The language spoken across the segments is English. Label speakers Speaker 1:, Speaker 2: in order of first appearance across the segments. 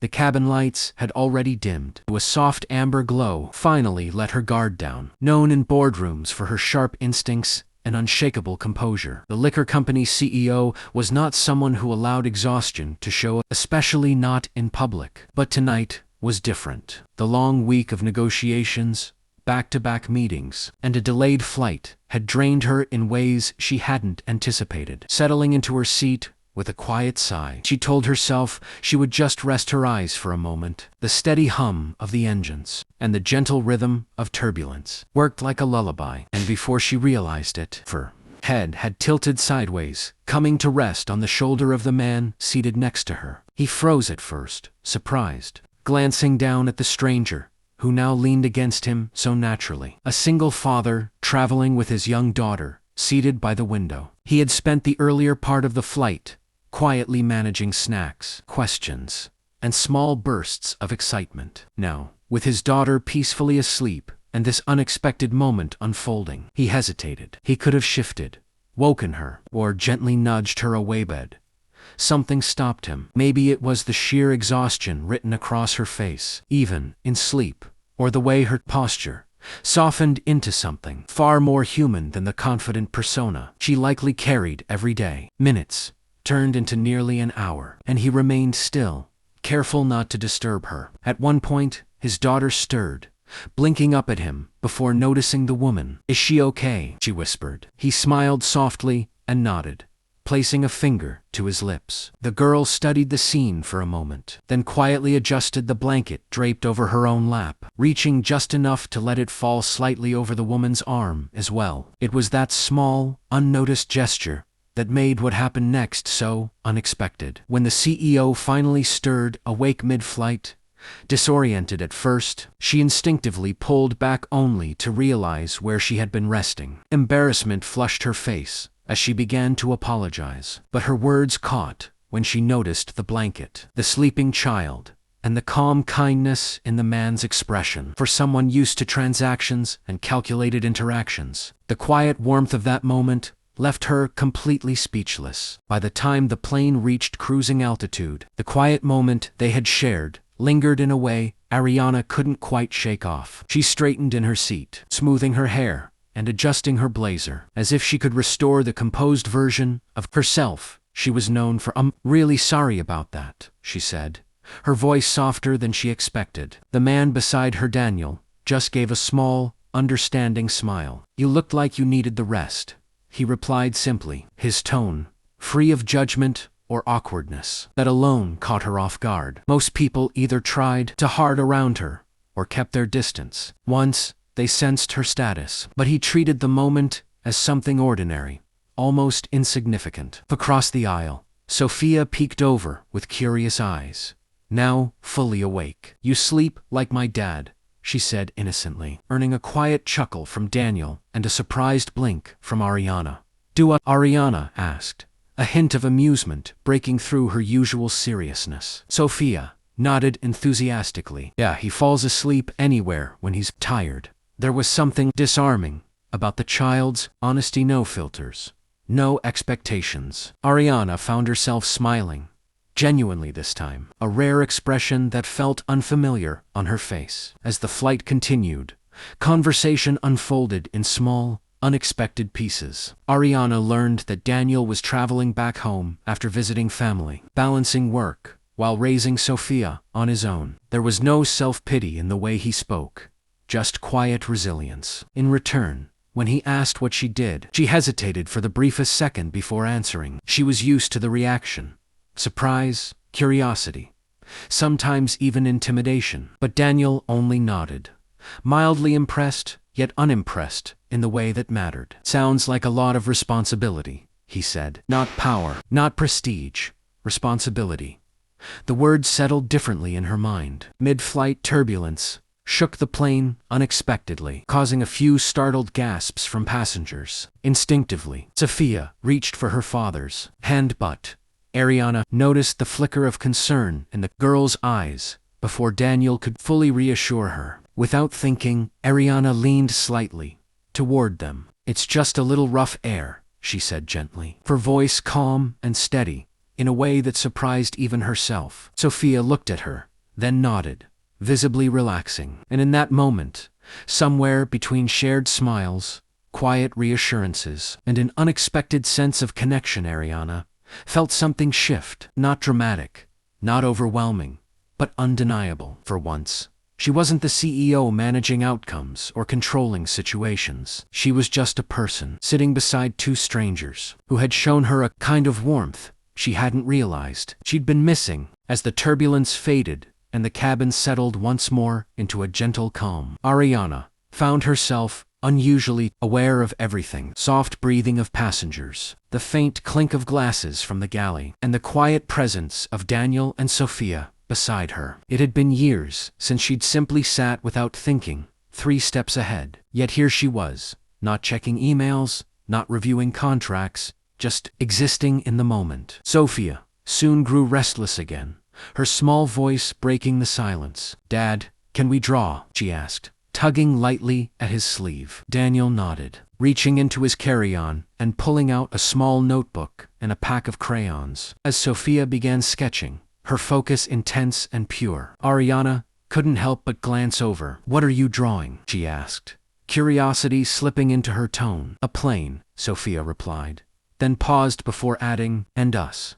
Speaker 1: The cabin lights had already dimmed. A soft amber glow finally let her guard down. Known in boardrooms for her sharp instincts and unshakable composure, the liquor company's CEO was not someone who allowed exhaustion to show, especially not in public. But tonight was different. The long week of negotiations, back-to-back meetings, and a delayed flight had drained her in ways she hadn't anticipated. Settling into her seat with a quiet sigh, she told herself she would just rest her eyes for a moment. The steady hum of the engines and the gentle rhythm of turbulence worked like a lullaby, and before she realized it, her head had tilted sideways, coming to rest on the shoulder of the man seated next to her. He froze at first, surprised, glancing down at the stranger, who now leaned against him so naturally. A single father, traveling with his young daughter, seated by the window. He had spent the earlier part of the flight quietly managing snacks, questions, and small bursts of excitement. Now, with his daughter peacefully asleep and this unexpected moment unfolding, he hesitated. He could have shifted, woken her, or gently nudged her away bed. Something stopped him. Maybe it was the sheer exhaustion written across her face, even in sleep, or the way her posture softened into something far more human than the confident persona she likely carried every day. Minutes turned into nearly an hour, and he remained still, careful not to disturb her. At one point, his daughter stirred, blinking up at him before noticing the woman. "Is she okay?" she whispered. He smiled softly and nodded, placing a finger to his lips. The girl studied the scene for a moment, then quietly adjusted the blanket draped over her own lap, reaching just enough to let it fall slightly over the woman's arm as well. It was that small, unnoticed gesture that made what happened next so unexpected. When the CEO finally stirred, awake mid-flight, disoriented at first, she instinctively pulled back only to realize where she had been resting. Embarrassment flushed her face as she began to apologize, but her words caught when she noticed the blanket, the sleeping child, and the calm kindness in the man's expression. For someone used to transactions and calculated interactions, the quiet warmth of that moment left her completely speechless. By the time the plane reached cruising altitude, the quiet moment they had shared lingered in a way Ariana couldn't quite shake off. She straightened in her seat, smoothing her hair and adjusting her blazer, as if she could restore the composed version of herself she was known for. "I'm really sorry about that," she said, her voice softer than she expected. The man beside her, Daniel, just gave a small, understanding smile. "You looked like you needed the rest," he replied simply, his tone free of judgment or awkwardness. That alone caught her off guard. Most people either tried to hard around her or kept their distance once they sensed her status, but he treated the moment as something ordinary, almost insignificant. Across the aisle, Sophia peeked over with curious eyes, now fully awake. "You sleep like my dad," she said innocently, earning a quiet chuckle from Daniel and a surprised blink from Ariana. "Do what?" Ariana asked, a hint of amusement breaking through her usual seriousness. Sophia nodded enthusiastically. "Yeah, he falls asleep anywhere when he's tired." There was something disarming about the child's honesty, no filters, no expectations. Ariana found herself smiling, genuinely this time, a rare expression that felt unfamiliar on her face. As the flight continued, conversation unfolded in small, unexpected pieces. Ariana learned that Daniel was traveling back home after visiting family, balancing work while raising Sophia on his own. There was no self-pity in the way he spoke, just quiet resilience. In return, when he asked what she did, she hesitated for the briefest second before answering. She was used to the reaction: surprise, curiosity, sometimes even intimidation. But Daniel only nodded, mildly impressed, yet unimpressed in the way that mattered. "Sounds like a lot of responsibility," he said. "Not power, not prestige, responsibility." The words settled differently in her mind. Mid-flight turbulence shook the plane unexpectedly, causing a few startled gasps from passengers. Instinctively, Sophia reached for her father's hand, but Ariana noticed the flicker of concern in the girl's eyes before Daniel could fully reassure her. Without thinking, Ariana leaned slightly toward them. "It's just a little rough air," she said gently, her voice calm and steady in a way that surprised even herself. Sophia looked at her, then nodded, visibly relaxing. And in that moment, somewhere between shared smiles, quiet reassurances, and an unexpected sense of connection, Ariana felt something shift, not dramatic, not overwhelming, but undeniable. For once, she wasn't the CEO managing outcomes or controlling situations. She was just a person sitting beside two strangers who had shown her a kind of warmth she hadn't realized she'd been missing. As the turbulence faded and the cabin settled once more into a gentle calm, Ariana found herself unusually aware of everything: soft breathing of passengers, the faint clink of glasses from the galley, and the quiet presence of Daniel and Sophia beside her. It had been years since she'd simply sat without thinking, 3 steps ahead. Yet here she was, not checking emails, not reviewing contracts, just existing in the moment. Sophia soon grew restless again, her small voice breaking the silence. "Dad, can we draw?" she asked, tugging lightly at his sleeve. Daniel nodded, reaching into his carry-on and pulling out a small notebook and a pack of crayons. As Sophia began sketching, her focus intense and pure, Ariana couldn't help but glance over. "What are you drawing?" she asked, curiosity slipping into her tone. "A plane," Sophia replied, then paused before adding, "and us."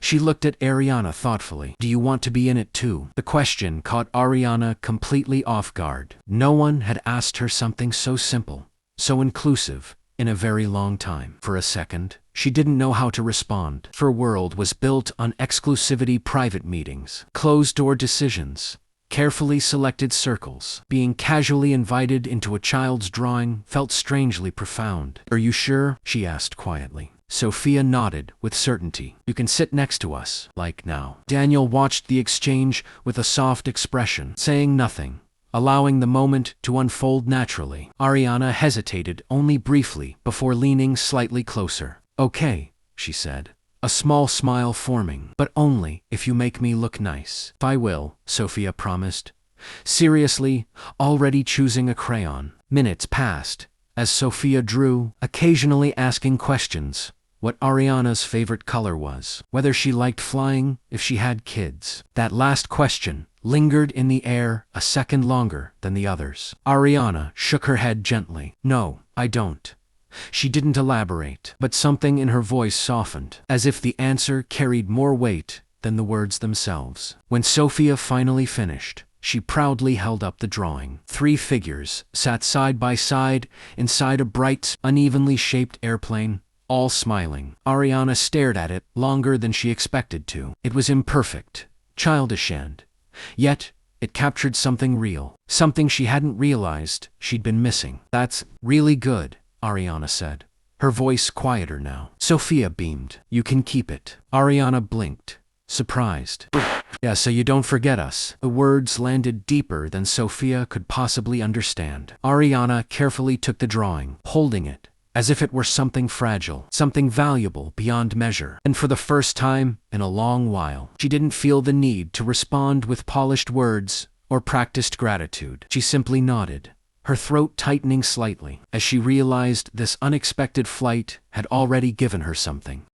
Speaker 1: She looked at Ariana thoughtfully. "Do you want to be in it too?" The question caught Ariana completely off guard. No one had asked her something so simple, so inclusive, in a very long time. For a second, she didn't know how to respond. Her world was built on exclusivity, private meetings, closed-door decisions, carefully selected circles. Being casually invited into a child's drawing felt strangely profound. "Are you sure?" she asked quietly. Sophia nodded with certainty. "You can sit next to us, like now." Daniel watched the exchange with a soft expression, saying nothing, allowing the moment to unfold naturally. Ariana hesitated only briefly before leaning slightly closer. "Okay," she said, a small smile forming. "But only if you make me look nice." "I will," Sophia promised, seriously, already choosing a crayon. Minutes passed as Sophia drew, occasionally asking questions: what Ariana's favorite color was, whether she liked flying, if she had kids. That last question lingered in the air a second longer than the others. Ariana shook her head gently. "No, I don't." She didn't elaborate, but something in her voice softened, as if the answer carried more weight than the words themselves. When Sophia finally finished, she proudly held up the drawing. 3 figures sat side by side inside a bright, unevenly shaped airplane, all smiling. Ariana stared at it longer than she expected to. It was imperfect, childish, and yet it captured something real, something she hadn't realized she'd been missing. "That's really good," Ariana said, her voice quieter now. Sophia beamed. "You can keep it." Ariana blinked, surprised. "Yeah, so you don't forget us." The words landed deeper than Sophia could possibly understand. Ariana carefully took the drawing, holding it as if it were something fragile, something valuable beyond measure. And for the first time in a long while, she didn't feel the need to respond with polished words or practiced gratitude. She simply nodded, her throat tightening slightly as she realized this unexpected flight had already given her something.